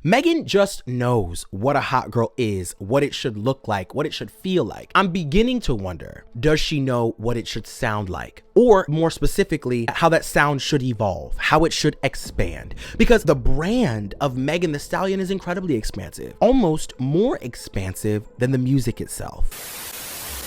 Megan just knows what a hot girl is, what it should look like, what it should feel like. I'm beginning to wonder, does she know what it should sound like? Or more specifically, how that sound should evolve, how it should expand. Because the brand of Megan Thee Stallion is incredibly expansive, almost more expansive than the music itself.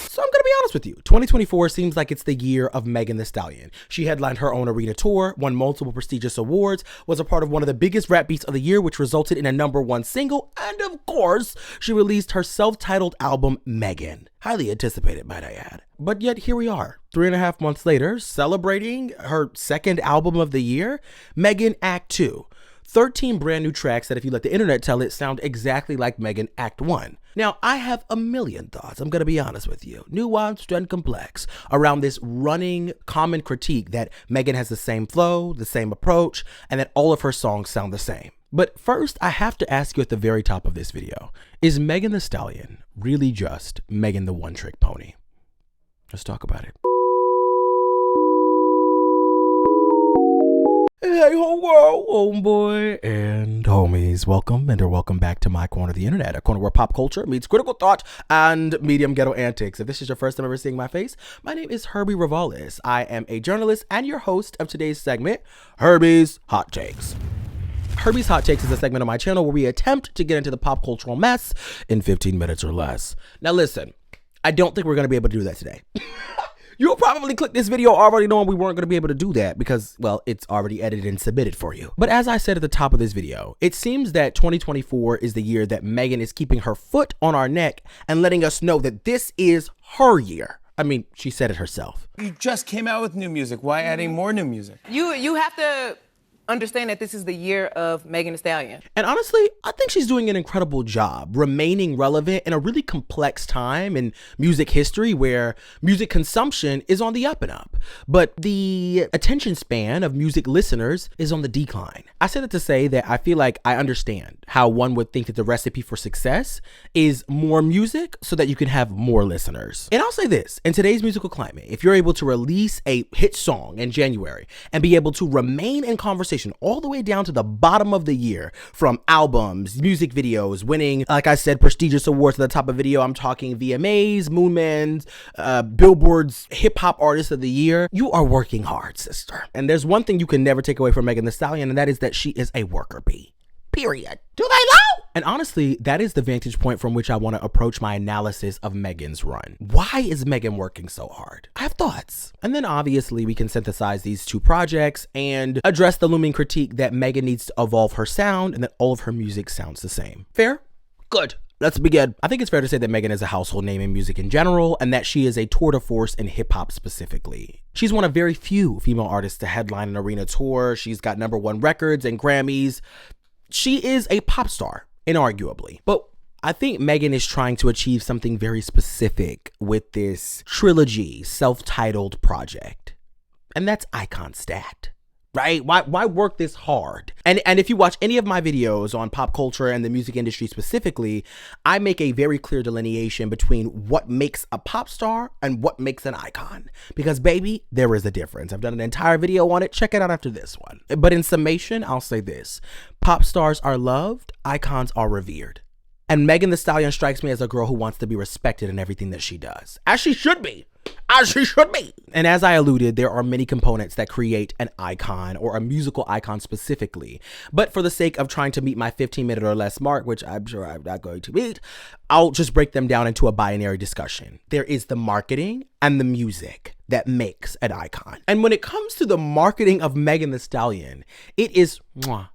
So I'm gonna be honest with you, 2024 seems like it's the year of Megan Thee Stallion. She headlined her own arena tour, won multiple prestigious awards, was a part of one of the biggest rap beats of the year, which resulted in a #1 single, and of course, she released her self-titled album, Megan. Highly anticipated, might I add. But yet here we are, 3.5 months later, celebrating her second album of the year, Megan Act 2. 13 brand new tracks that, if you let the internet tell it, sound exactly like Megan Act 1. Now, I have a million thoughts, I'm gonna be honest with you, nuanced and complex, around this running common critique that Megan has the same flow, the same approach, and that all of her songs sound the same. But first, I have to ask you at the very top of this video, is Megan Thee Stallion really just Megan the One-Trick Pony? Let's talk about it. Hey ho world, homeboy and homies, welcome or welcome back to my corner of the internet, a corner where pop culture meets critical thought and medium ghetto antics. If this is your first time ever seeing my face, my name is Herbie Rivales. I am a journalist and your host of today's segment, Herbie's Hot Takes. Herbie's Hot Takes is a segment on my channel where we attempt to get into the pop cultural mess in 15 minutes or less. Now listen, I don't think we're going to be able to do that today. You'll probably click this video already knowing we weren't going to be able to do that because, well, it's already edited and submitted for you. But as I said at the top of this video, it seems that 2024 is the year that Megan is keeping her foot on our neck and letting us know that this is her year. I mean, she said it herself. You just came out with new music. Why adding more new music? You have to understand that this is the year of Megan Thee Stallion. And honestly, I think she's doing an incredible job remaining relevant in a really complex time in music history where music consumption is on the up and up, but the attention span of music listeners is on the decline. I say that to say that I feel like I understand how one would think that the recipe for success is more music so that you can have more listeners. And I'll say this, in today's musical climate, if you're able to release a hit song in January and be able to remain in conversation all the way down to the bottom of the year, from albums, music videos, winning, like I said, prestigious awards at the top of video. I'm talking VMAs, Moonman's, Billboard's Hip Hop Artist of the Year. You are working hard, sister. And there's one thing you can never take away from Megan Thee Stallion, and that is that she is a worker bee. Period. Do they know? And honestly, that is the vantage point from which I want to approach my analysis of Megan's run. Why is Megan working so hard? I have thoughts. And then obviously we can synthesize these two projects and address the looming critique that Megan needs to evolve her sound and that all of her music sounds the same. Fair? Good. Let's begin. I think it's fair to say that Megan is a household name in music in general, and that she is a tour de force in hip hop specifically. She's one of very few female artists to headline an arena tour. She's got #1 records and Grammys. She is a pop star, inarguably. But I think Megan is trying to achieve something very specific with this trilogy self-titled project. And that's icon stat, right? Why work this hard? And if you watch any of my videos on pop culture and the music industry specifically, I make a very clear delineation between what makes a pop star and what makes an icon. Because baby, there is a difference. I've done an entire video on it. Check it out after this one. But in summation, I'll say this. Pop stars are loved, icons are revered. And Megan Thee Stallion strikes me as a girl who wants to be respected in everything that she does. As she should be. As she should be. And as I alluded, there are many components that create an icon or a musical icon specifically. But for the sake of trying to meet my 15-minute or less mark, which I'm sure I'm not going to meet, I'll just break them down into a binary discussion. There is the marketing and the music that makes an icon. And when it comes to the marketing of Megan Thee Stallion, it is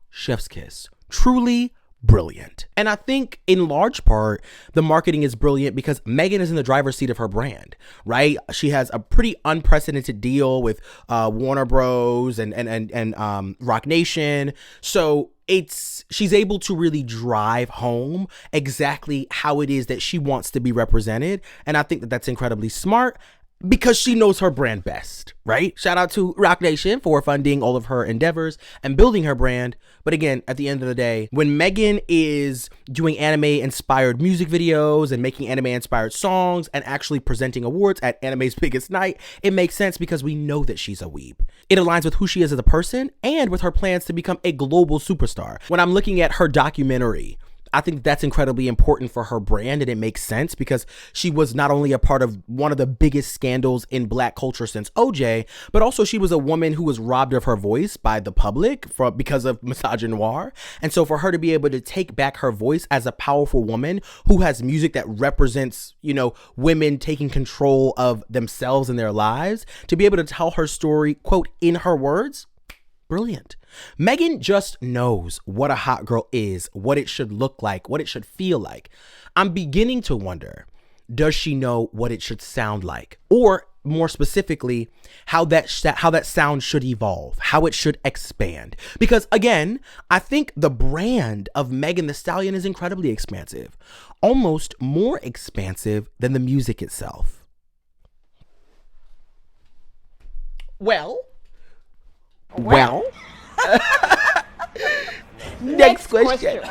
chef's kiss. Truly brilliant. And I think in large part, the marketing is brilliant because Megan is in the driver's seat of her brand, right? She has a pretty unprecedented deal with Warner Bros. and Rock Nation. So she's able to really drive home exactly how it is that she wants to be represented. And I think that that's incredibly smart. because she knows her brand best, right? Shout out to Rock Nation for funding all of her endeavors and building her brand. But again, at the end of the day, when Megan is doing anime-inspired music videos and making anime-inspired songs and actually presenting awards at Anime's Biggest Night, it makes sense because we know that she's a weeb. It aligns with who she is as a person and with her plans to become a global superstar. When I'm looking at her documentary, I think that's incredibly important for her brand, and it makes sense because she was not only a part of one of the biggest scandals in Black culture since OJ, but also she was a woman who was robbed of her voice by the public because of misogynoir. And so for her to be able to take back her voice as a powerful woman who has music that represents, women taking control of themselves and their lives, to be able to tell her story, quote, in her words, brilliant. Megan just knows what a hot girl is, what it should look like, what it should feel like. I'm beginning to wonder, does she know what it should sound like? Or more specifically, how that sound should evolve, how it should expand. Because again, I think the brand of Megan Thee Stallion is incredibly expansive, almost more expansive than the music itself. Well. Next question.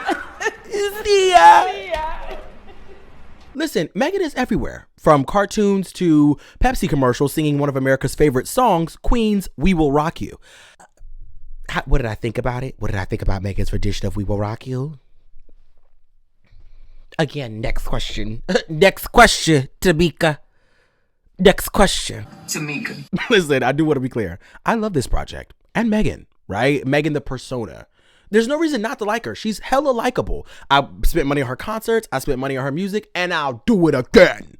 Listen, Megan is everywhere, from cartoons to Pepsi commercials singing one of America's favorite songs, Queen's We Will Rock You. What did I think about it? What did I think about Megan's rendition of We Will Rock You? Again, next question. Next question, Tamika. Next question. Tamika. Listen, I do want to be clear. I love this project. And Megan, right? Megan the persona. There's no reason not to like her. She's hella likable. I spent money on her concerts. I spent money on her music. And I'll do it again.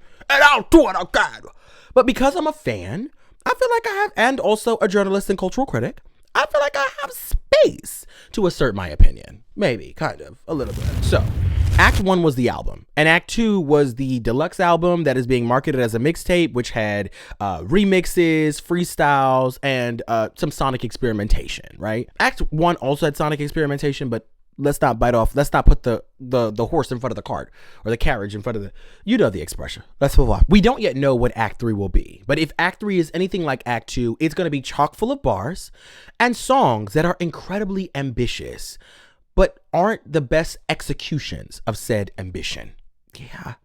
But because I'm a fan, I feel like I have, and also a journalist and cultural critic, I feel like I have space to assert my opinion. Maybe, kind of, a little bit. So, Act 1 was the album, and Act 2 was the deluxe album that is being marketed as a mixtape, which had remixes, freestyles, and some sonic experimentation, right? Act 1 also had sonic experimentation, but let's not put the horse in front of the cart, or the carriage in front of the expression. Let's move on. We don't yet know what Act 3 will be, but if Act 3 is anything like Act 2, it's going to be chock full of bars and songs that are incredibly ambitious, but aren't the best executions of said ambition. Yeah,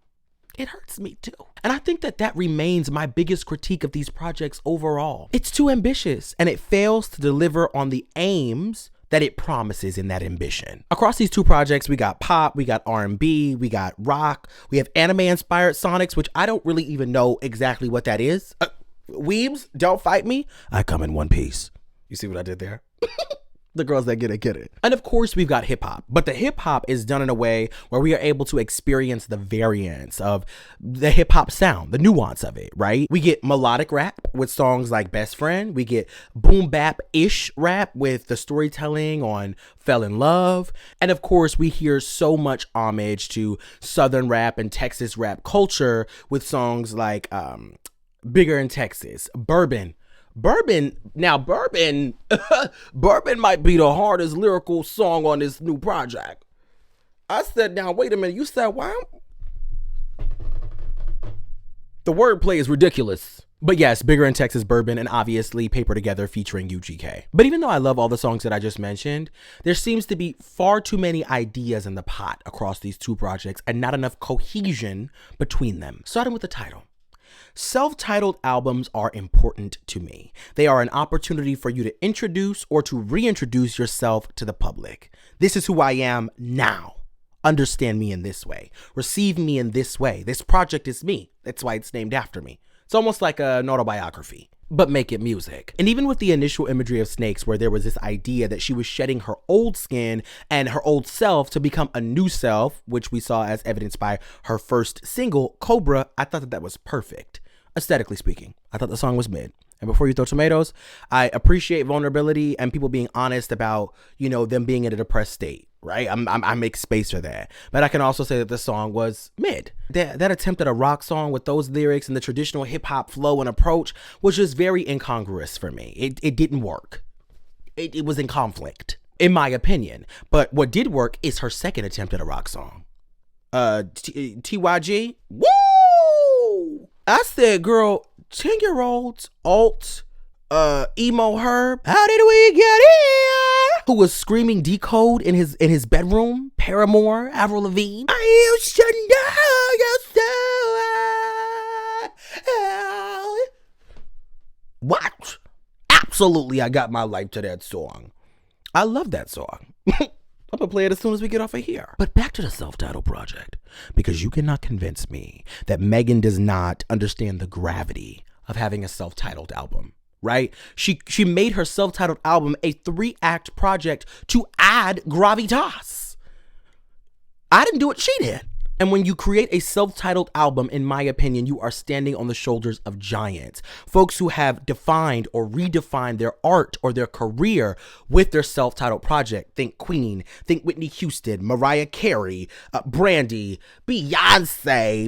it hurts me too. And I think that remains my biggest critique of these projects overall. It's too ambitious, and it fails to deliver on the aims that it promises in that ambition. Across these two projects, we got pop, we got R&B, we got rock, we have anime-inspired sonics, which I don't really even know exactly what that is. Weebs, don't fight me. I come in one piece. You see what I did there? The girls that get it. And of course, we've got hip hop, but the hip hop is done in a way where we are able to experience the variance of the hip hop sound, the nuance of it, right? We get melodic rap with songs like Best Friend. We get boom bap-ish rap with the storytelling on Fell in Love. And of course, we hear so much homage to Southern rap and Texas rap culture with songs like Bigger in Texas, Bourbon, Bourbon might be the hardest lyrical song on this new project. I said, now, wait a minute. You said, why? The wordplay is ridiculous. But yes, Bigger in Texas, Bourbon, and obviously Paper Together featuring UGK. But even though I love all the songs that I just mentioned, there seems to be far too many ideas in the pot across these two projects and not enough cohesion between them. Starting with the title. Self-titled albums are important to me. They are an opportunity for you to introduce or to reintroduce yourself to the public. This is who I am now. Understand me in this way. Receive me in this way. This project is me. That's why it's named after me. It's almost like an autobiography, but make it music. And even with the initial imagery of Snakes, where there was this idea that she was shedding her old skin and her old self to become a new self, which we saw as evidenced by her first single, Cobra, I thought that was perfect. Aesthetically speaking, I thought the song was mid. And before you throw tomatoes, I appreciate vulnerability and people being honest about, them being in a depressed state, right? I make space for that. But I can also say that the song was mid. That attempt at a rock song with those lyrics and the traditional hip hop flow and approach was just very incongruous for me. It didn't work. It was in conflict, in my opinion. But what did work is her second attempt at a rock song. TYG, woo! I said, girl, 10-year-olds, alt, emo Herb, how did we get here? Who was screaming Decode in his bedroom, Paramore, Avril Lavigne. I used to know you so well. What? Absolutely, I got my life to that song. I love that song. I'm gonna play it as soon as we get off of here. But back to the self-titled project, because you cannot convince me that Megan does not understand the gravity of having a self-titled album, right? She made her self-titled album a 3-act project to add gravitas. I didn't do it, she did. And when you create a self-titled album, in my opinion, you are standing on the shoulders of giants. Folks who have defined or redefined their art or their career with their self-titled project. Think Queen, think Whitney Houston, Mariah Carey, Brandy, Beyonce.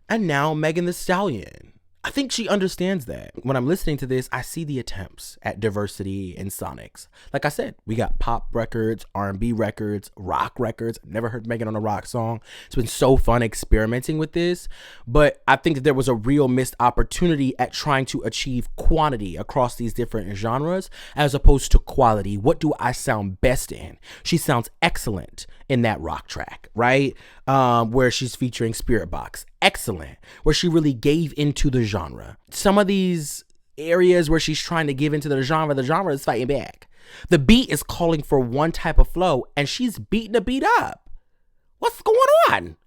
And now Megan Thee Stallion. I think she understands that. When I'm listening to this, I see the attempts at diversity in sonics. Like I said, we got pop records, R&B records, rock records. I've never heard Megan on a rock song. It's been so fun experimenting with this. But I think that there was a real missed opportunity at trying to achieve quantity across these different genres as opposed to quality. What do I sound best in? She sounds excellent in that rock track, right? Where she's featuring Spirit Box. Excellent. Where she really gave into the genre. Some of these areas where she's trying to give into the genre is fighting back. The beat is calling for one type of flow and she's beating the beat up. What's going on?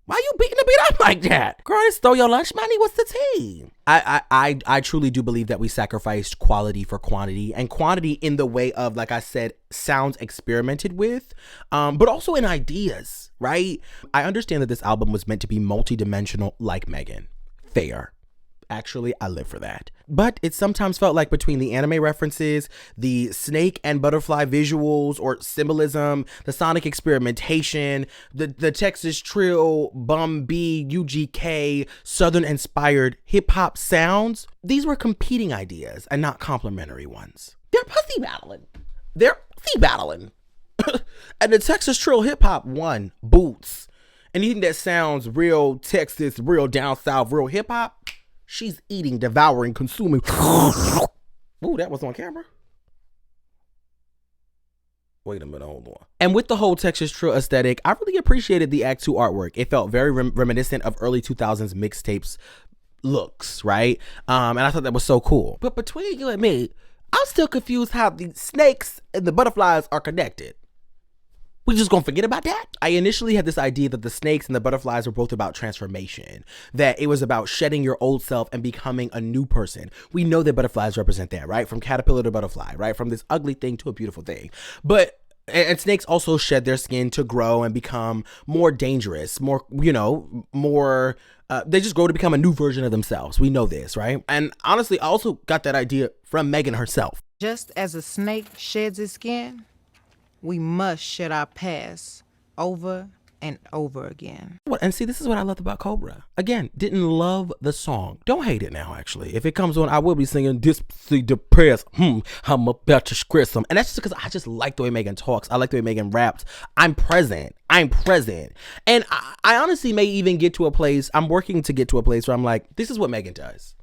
Why you beating the beat up like that? Girl, I stole your lunch money. What's the tea? I truly do believe that we sacrificed quality for quantity, and quantity in the way of, like I said, sounds experimented with, but also in ideas, right? I understand that this album was meant to be multidimensional like Megan. Fair. Actually, I live for that. But it sometimes felt like between the anime references, the snake and butterfly visuals or symbolism, the sonic experimentation, the Texas Trill, Bum B, UGK, Southern inspired hip hop sounds, these were competing ideas and not complementary ones. They're pussy battling. And the Texas Trill hip hop won boots. Anything that sounds real Texas, real down south, real hip hop, she's eating, devouring, consuming. Ooh, that was on camera. Wait a minute, hold on. And with the whole Texas Trill aesthetic, I really appreciated the Act 2 artwork. It felt very reminiscent of early 2000s mixtapes looks, right? And I thought that was so cool. But between you and me, I'm still confused how the snakes and the butterflies are connected. We just gonna forget about that? I initially had this idea that the snakes and the butterflies were both about transformation, that it was about shedding your old self and becoming a new person. We know that butterflies represent that, right? From caterpillar to butterfly, right? From this ugly thing to a beautiful thing. And snakes also shed their skin to grow and become more dangerous, more, they just grow to become a new version of themselves. We know this, right? And honestly, I also got that idea from Megan herself. Just as a snake sheds its skin, we must shed our past over and over again. And see, this is what I loved about Cobra. Again, didn't love the song. Don't hate it now, actually. If it comes on, I will be singing Display Depressed. I'm about to scratch them. And that's just because I just like the way Megan talks. I like the way Megan raps. I'm present. And I honestly may even get to a place, I'm working to get to a place where I'm like, this is what Megan does.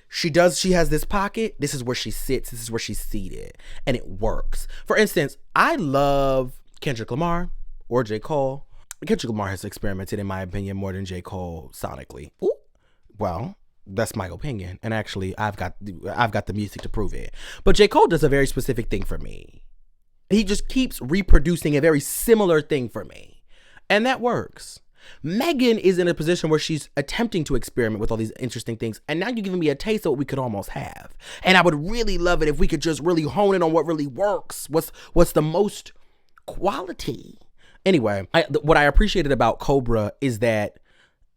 She has this pocket. This is where she sits. This is where she's seated. And it works. For instance, I love Kendrick Lamar or J. Cole. Kendrick Lamar has experimented, in my opinion, more than J. Cole sonically. Ooh. Well, that's my opinion. And actually, I've got the music to prove it. But J. Cole does a very specific thing for me. He just keeps reproducing a very similar thing for me. And that works. Megan is in a position where she's attempting to experiment with all these interesting things. And now you're giving me a taste of what we could almost have. And I would really love it if we could just really hone in on what really works. What's the most quality? Anyway, what I appreciated about Cobra is that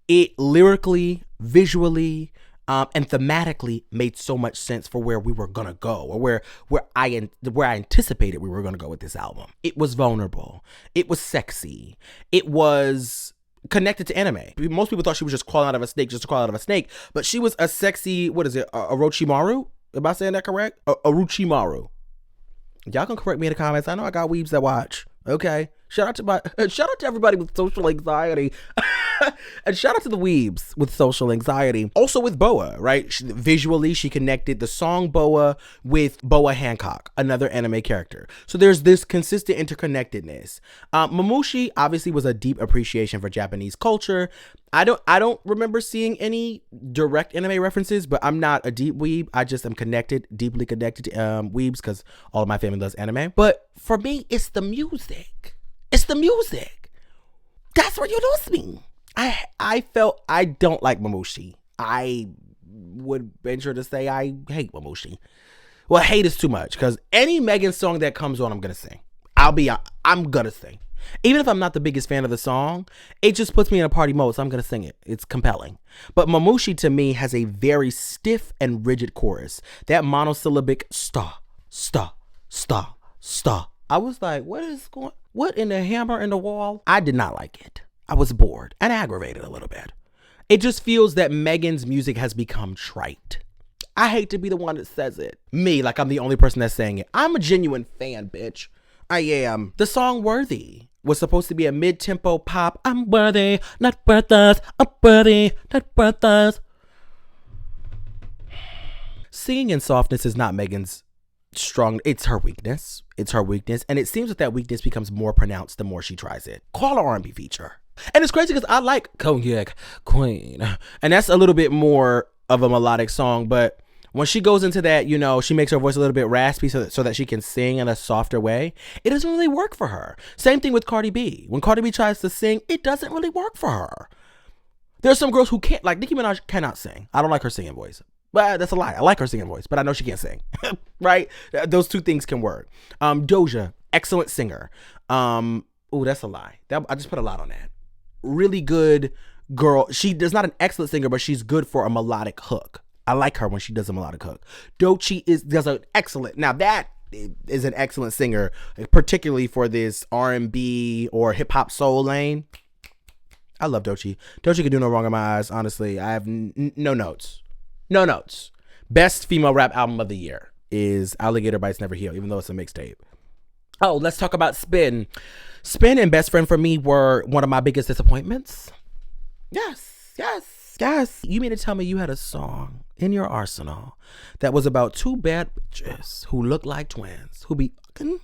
it lyrically, visually, and thematically made so much sense for where we were gonna go, or where I anticipated we were gonna go with this album. It was vulnerable. It was sexy. It was connected to anime. Most people thought she was just crawling out of a snake just to crawl out of a snake, but she was a sexy, Orochimaru? Am I saying that correct? Orochimaru. Y'all can correct me in the comments. I know I got weebs that watch. Okay. Shout out to everybody with social anxiety. And shout out to the weebs with social anxiety. Also with Boa, right? Visually, she connected the song Boa with Boa Hancock, another anime character. So there's this consistent interconnectedness. Mamushi obviously was a deep appreciation for Japanese culture. I don't remember seeing any direct anime references, but I'm not a deep weeb. I just am deeply connected to weebs because all of my family loves anime. But for me, it's the music. It's the music. That's where you lose me. I felt I don't like Mamushi. I would venture to say I hate Mamushi. Well, hate is too much because any Megan song that comes on, I'm gonna sing. I'm gonna sing. Even if I'm not the biggest fan of the song, it just puts me in a party mode, so I'm gonna sing it. It's compelling. But Mamushi to me has a very stiff and rigid chorus. That monosyllabic sta, sta, sta, sta. I was like, what in the hammer in the wall? I did not like it. I was bored and aggravated a little bit. It just feels that Megan's music has become trite. I hate to be the one that says it. Me, like I'm the only person that's saying it. I'm a genuine fan, bitch. I am. The song Worthy was supposed to be a mid-tempo pop. I'm worthy, not worth us. I'm worthy, not worth us. Singing in softness is not Megan's strong. It's her weakness. And it seems that weakness becomes more pronounced the more she tries it. Call her R&B feature. And it's crazy because I like Cognac Queen. And that's a little bit more of a melodic song. But when she goes into that, she makes her voice a little bit raspy so that she can sing in a softer way. It doesn't really work for her. Same thing with Cardi B. When Cardi B tries to sing, it doesn't really work for her. There's some girls who can't, like Nicki Minaj cannot sing. I don't like her singing voice. But that's a lie. I like her singing voice, but I know she can't sing. Right? Those two things can work. Doja, excellent singer. That's a lie. I just put a lot on that. Really good girl. She is not an excellent singer, but she's good for a melodic hook. I like her when she does a melodic hook. Doechii does an excellent. Now that is an excellent singer, particularly for this R&B or hip hop soul lane. I love Doechii. Doechii can do no wrong in my eyes. Honestly, I have no notes. No notes. Best female rap album of the year is Alligator Bites Never Heal, even though it's a mixtape. Oh, let's talk about Spin. Spin and Best Friend for me were one of my biggest disappointments. Yes. You mean to tell me you had a song in your arsenal that was about two bad bitches who look like twins who be fucking,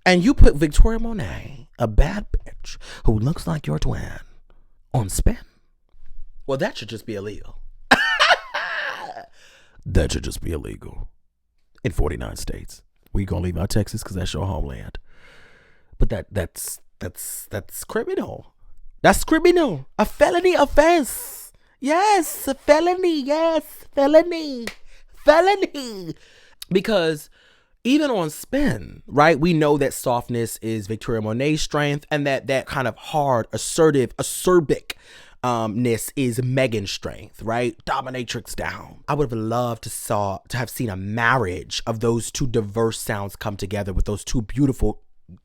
and you put Victoria Monet, a bad bitch who looks like your twin, on Spin? Well, that should just be illegal. That should just be illegal in 49 states. We gonna leave out Texas because that's your homeland. But that's criminal. That's criminal. A felony offense. Yes, a felony. Yes, felony. Because even on Spin, right, we know that softness is Victoria Monet's strength, and that kind of hard, assertive, acerbic ness is Megan's strength, right? Dominatrix down. I would have loved to have seen a marriage of those two diverse sounds come together with those two beautiful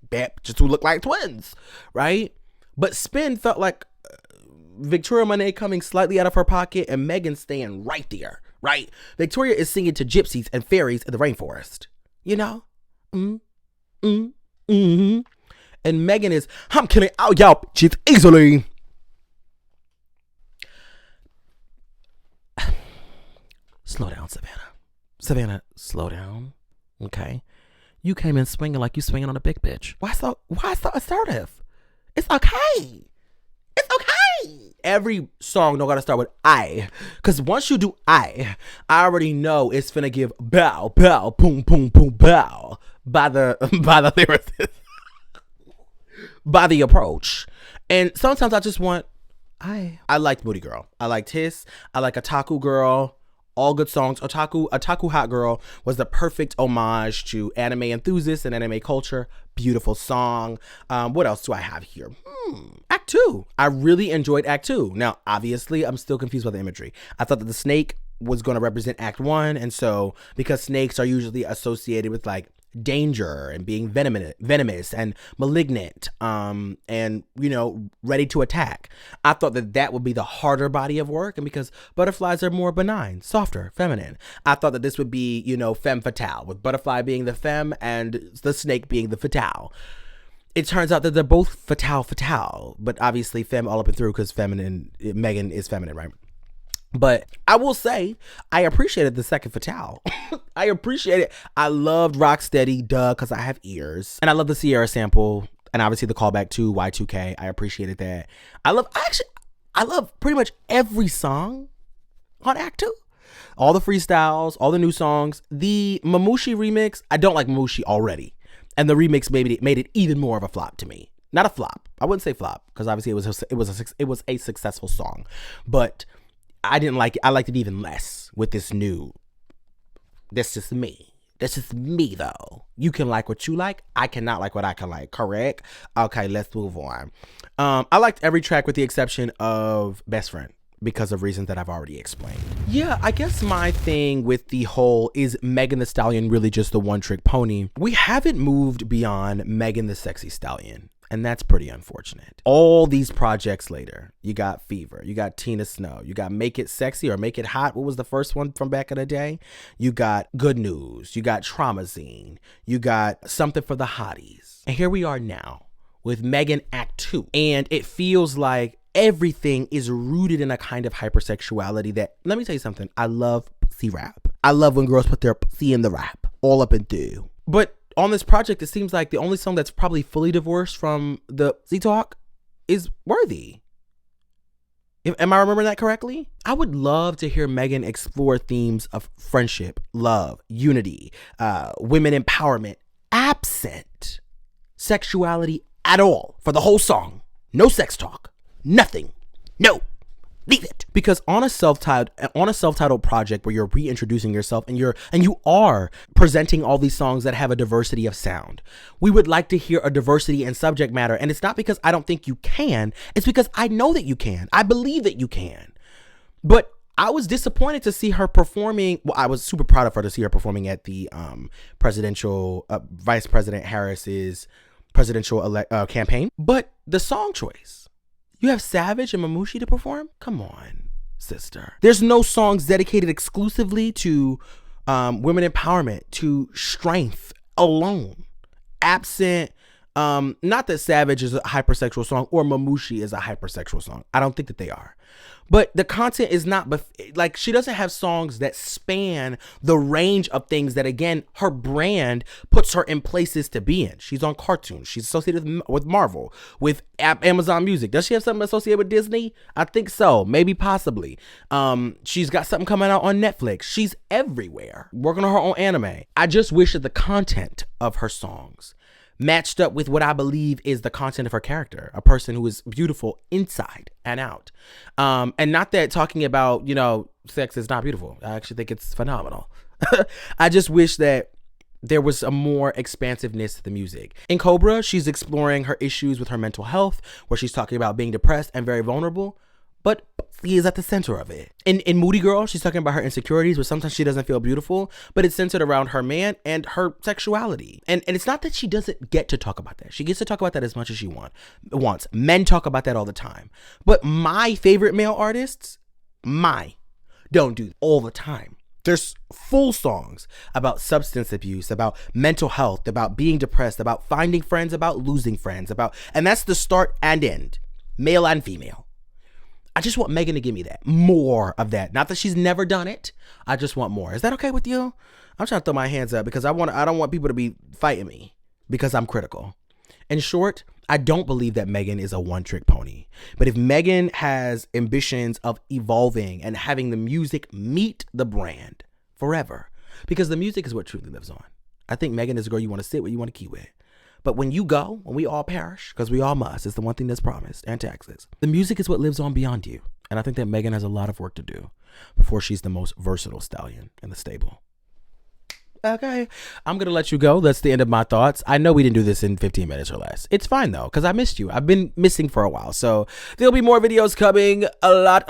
bitches who look like twins, right? But Spin felt like Victoria Monet coming slightly out of her pocket and Megan staying right there, right? Victoria is singing to gypsies and fairies in the rainforest, And Megan is, I'm killing all y'all bitches easily. Slow down, Savannah, slow down. Okay. You came in swinging like you swinging on a big bitch. Why so assertive? It's okay. Every song don't gotta start with I. Cause once you do I already know it's finna give bow, bow, boom, boom, boom, bow by the lyricist. By the approach. And sometimes I just want I liked Booty Girl. I liked Hiss. I like Otaku Girl. All good songs. Otaku Hot Girl was the perfect homage to anime enthusiasts and anime culture. Beautiful song. What else do I have here? Act 2. I really enjoyed Act 2. Now, obviously, I'm still confused by the imagery. I thought that the snake was going to represent Act 1. And so, because snakes are usually associated with like danger and being venomous and malignant, and ready to attack, I thought that would be the harder body of work. And because butterflies are more benign, softer, feminine, I thought that this would be femme fatale, with butterfly being the femme and the snake being the fatale. it turns out that they're both fatale, but obviously femme all up and through because Megan is feminine, right? But I will say, I appreciated the second fatale. I appreciate it. I loved Rocksteady, because I have ears. And I love the Sierra sample, and obviously the callback to Y2K. I appreciated that. I love pretty much every song on Act 2. All the freestyles, all the new songs. The Mamushi remix, I don't like Mamushi already. And the remix made it even more of a flop to me. Not a flop. I wouldn't say flop, because obviously it was a successful song. But I didn't like it. I liked it even less with this new. That's just me. That's just me, though. You can like what you like. I cannot like what I can like. Correct? Okay, let's move on. I liked every track with the exception of Best Friend, because of reasons that I've already explained. Yeah, I guess my thing with the whole is Megan Thee Stallion really just the one trick pony. We haven't moved beyond Megan the Sexy Stallion, and that's pretty unfortunate. All these projects later, you got Fever, you got Tina Snow, you got Make It Sexy or Make It Hot. What was the first one from back in the day? You got Good News, you got Traumazine, you got Something for the Hotties. And here we are now with Megan Act 2. And it feels like everything is rooted in a kind of hypersexuality that, let me tell you something, I love pussy rap. I love when girls put their pussy in the rap, all up and through. But on this project, it seems like the only song that's probably fully divorced from the Z-Talk is Worthy. Am I remembering that correctly? I would love to hear Megan explore themes of friendship, love, unity, women empowerment, absent sexuality at all for the whole song. No sex talk. Nothing. No. Leave it. Because on a self-titled project where you're reintroducing yourself and you are presenting all these songs that have a diversity of sound, we would like to hear a diversity in subject matter. And it's not because I don't think you can. It's because I know that you can. I believe that you can. But I was disappointed to see her performing. Well, I was super proud of her to see her performing at the presidential Vice President Harris's presidential campaign. But the song choice. You have Savage and Mamushi to perform? Come on, sister. There's no songs dedicated exclusively to women empowerment, to strength alone. Absent, not that Savage is a hypersexual song or Mamushi is a hypersexual song. I don't think that they are. But the content is not, like, she doesn't have songs that span the range of things that, again, her brand puts her in places to be in. She's on cartoons. She's associated with Marvel, with Amazon Music. Does she have something associated with Disney? I think so. Maybe, possibly. She's got something coming out on Netflix. She's everywhere, working on her own anime. I just wish that the content of her songs matched up with what I believe is the content of her character, a person who is beautiful inside and out. And not that talking about, sex is not beautiful. I actually think it's phenomenal. I just wish that there was a more expansiveness to the music. In Cobra, she's exploring her issues with her mental health, where she's talking about being depressed and very vulnerable, but he is at the center of it. In Moody Girl, she's talking about her insecurities, where sometimes she doesn't feel beautiful, but it's centered around her man and her sexuality. And it's not that she doesn't get to talk about that. She gets to talk about that as much as she wants. Men talk about that all the time. But my favorite male artists, don't do all the time. There's full songs about substance abuse, about mental health, about being depressed, about finding friends, about losing friends, and that's the start and end, male and female. I just want Megan to give me that. More of that. Not that she's never done it. I just want more. Is that okay with you? I'm trying to throw my hands up because I don't want people to be fighting me because I'm critical. In short, I don't believe that Megan is a one-trick pony. But if Megan has ambitions of evolving and having the music meet the brand forever, because the music is what truly lives on. I think Megan is a girl you want to sit with, you want to key with. But when you go, when we all perish, because we all must, it's the one thing that's promised, and taxes, the music is what lives on beyond you. And I think that Megan has a lot of work to do before she's the most versatile stallion in the stable. Okay, I'm going to let you go. That's the end of my thoughts. I know we didn't do this in 15 minutes or less. It's fine, though, because I missed you. I've been missing for a while. So there'll be more videos coming. A lot.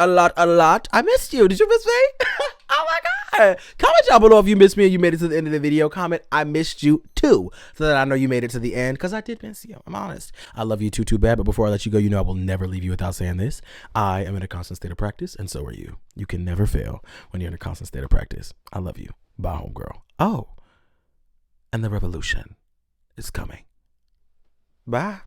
I missed you. Did you miss me? Oh, my God. Comment down below if you missed me and you made it to the end of the video. Comment, I missed you, too, so that I know you made it to the end, because I did miss you. I'm honest. I love you, too bad. But before I let you go, I will never leave you without saying this. I am in a constant state of practice, and so are you. You can never fail when you're in a constant state of practice. I love you. Bye, homegirl. Oh, and the revolution is coming. Bye.